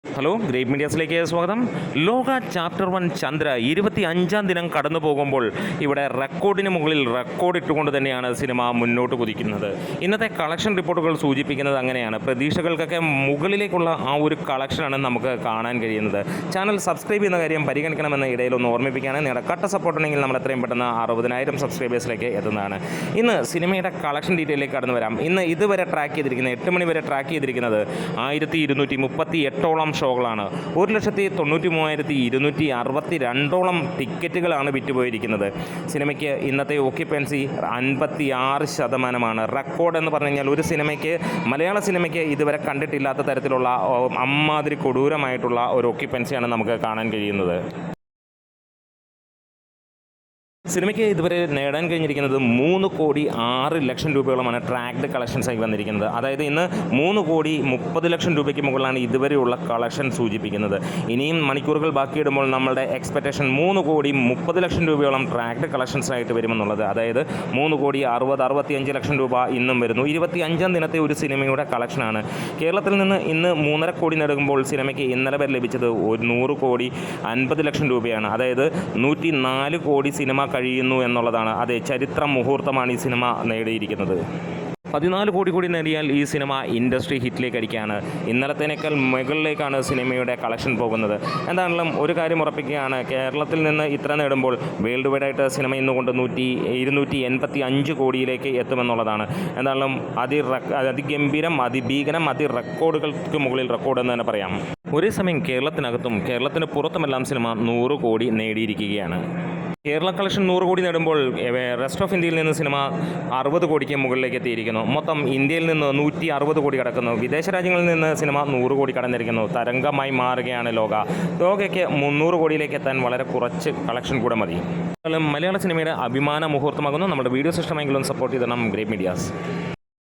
Hello, great മീഡിയാസിലേക്ക് സ്വാഗതം. ലോക chapter 1 Chandra 25-ാം ദിനം കടന്നു പോകുമ്പോൾ ഇവിടെ റെക്കോർഡിന് മുകളിൽ റെക്കോർഡ് ഇട്ടുകൊണ്ട് തന്നെയാണ് സിനിമ മുന്നോട്ട് കുതിക്കുന്നത്. ഇന്നത്തെ കളക്ഷൻ റിപ്പോർട്ടുകൾ സൂചിപ്പിക്കുന്നത് അങ്ങനെയാണ്. പ്രതീക്ഷകൾക്കൊക്കെ മുകളിലേക്കുള്ള ആ ഒരു കളക്ഷനാണ് നമുക്ക് കാണാൻ കഴിയുന്നത്. ചാനൽ സബ്സ്ക്രൈബ് ചെയ്യുന്ന കാര്യം പരിഗണിക്കണമെന്ന് ഇടയിലൊന്ന് ഓർമ്മിപ്പിക്കുകയാണ്. നിങ്ങളുടെ കട്ട സപ്പോർട്ട് ഉണ്ടെങ്കിൽ നമ്മൾ എത്രയും പെട്ടെന്ന് 60,000 സബ്സ്ക്രൈബേഴ്സിലേക്ക് എത്തുന്നതാണ്. ഇന്ന് സിനിമയുടെ കളക്ഷൻ ഡീറ്റെയിലേക്ക് കടന്നു വരാം. ഇന്ന് ഇതുവരെ ട്രാക്ക് ചെയ്തിരിക്കുന്നത് 8 മണി വരെ ട്രാക്ക് ചെയ്തിരിക്കുന്നത് 1238 ഷോകളാണ്. 1,93,262 ടിക്കറ്റുകളാണ് വിറ്റുപോയിരിക്കുന്നത്. സിനിമയ്ക്ക് ഇന്നത്തെ ഓക്യുപ്പൻസി 56%. റെക്കോർഡ് എന്ന് പറഞ്ഞു കഴിഞ്ഞാൽ ഒരു സിനിമയ്ക്ക്, മലയാള സിനിമയ്ക്ക് ഇതുവരെ കണ്ടിട്ടില്ലാത്ത തരത്തിലുള്ള അമ്മാതിരി കൊടൂരമായിട്ടുള്ള ഒരു ഓക്യുപ്പൻസിയാണ് നമുക്ക് കാണാൻ കഴിയുന്നത്. സിനിമയ്ക്ക് ഇതുവരെ നേടാൻ കഴിഞ്ഞിരിക്കുന്നത് 3,06,00,000 രൂപയോളമാണ് ട്രാക്ഡ് കളക്ഷൻസായി വന്നിരിക്കുന്നത്. അതായത് ഇന്ന് 3,30,00,000 രൂപയ്ക്ക് മുകളിലാണ് ഇതുവരെയുള്ള കളക്ഷൻ സൂചിപ്പിക്കുന്നത്. ഇനിയും മണിക്കൂറുകൾ ബാക്കിയിടുമ്പോൾ നമ്മളുടെ എക്സ്പെക്റ്റേഷൻ 3,30,00,000 രൂപയോളം ട്രാക്ഡ് കളക്ഷൻസായിട്ട് വരുമെന്നുള്ളത്. അതായത് 3,60,65,00,000 രൂപ ഇന്നും വരുന്നു. 25-ാം ദിനത്തെ ഒരു സിനിമയുടെ കളക്ഷനാണ്. കേരളത്തിൽ നിന്ന് ഇന്ന് 3.5 കോടി നേടുമ്പോൾ സിനിമയ്ക്ക് ഇന്നലെ വരെ ലഭിച്ചത് 100,50,00,000 രൂപയാണ്. അതായത് 104 കോടി സിനിമ കഴിയുന്നു എന്നുള്ളതാണ്. അതെ, ചരിത്ര മുഹൂർത്തമാണ് ഈ സിനിമ നേടിയിരിക്കുന്നത്. 14 കോടി കൂടി നേടിയാൽ ഈ സിനിമ ഇൻഡസ്ട്രി ഹിറ്റിലേക്ക് അടിക്കുകയാണ്. ഇന്നലത്തേനേക്കാൾ മുകളിലേക്കാണ് സിനിമയുടെ കളക്ഷൻ പോകുന്നത്. എന്താണെങ്കിലും ഒരു കാര്യം ഉറപ്പിക്കുകയാണ്, കേരളത്തിൽ നിന്ന് ഇത്ര നേടുമ്പോൾ വേൾഡ് വൈഡായിട്ട് സിനിമ ഇന്നുകൊണ്ട് 285 കോടിയിലേക്ക് എത്തുമെന്നുള്ളതാണ്. എന്താണെങ്കിലും അതിഗംഭീരം, അതിഭീകരം, റെക്കോർഡുകൾക്ക് മുകളിൽ റെക്കോർഡ് എന്ന് തന്നെ പറയാം. ഒരേ സമയം കേരളത്തിനകത്തും കേരളത്തിന് പുറത്തുമെല്ലാം സിനിമ 100 കോടി നേടിയിരിക്കുകയാണ്. കേരള കളക്ഷൻ 100 കോടി നേടുമ്പോൾ റെസ്റ്റ് ഓഫ് ഇന്ത്യയിൽ നിന്ന് സിനിമ 60 കോടിക്ക് മുകളിലേക്ക് എത്തിയിരിക്കുന്നു. മൊത്തം ഇന്ത്യയിൽ നിന്ന് 160 കോടി കടക്കുന്നു. വിദേശ രാജ്യങ്ങളിൽ നിന്ന് സിനിമ 100 കോടി കടന്നിരിക്കുന്നു. തരംഗമായി മാറുകയാണ് ലോകയ്ക്ക് 300 കോടിയിലേക്ക് എത്താൻ വളരെ കുറച്ച് കളക്ഷൻ കൂടെ മതി. മലയാള സിനിമയുടെ അഭിമാന മുഹൂർത്തമാകുന്നു. നമ്മുടെ വീഡിയോസ് ഇഷ്ടമെങ്കിലും സപ്പോർട്ട് ചെയ്തണം ഗ്രേറ്റ് മീഡിയാസ്.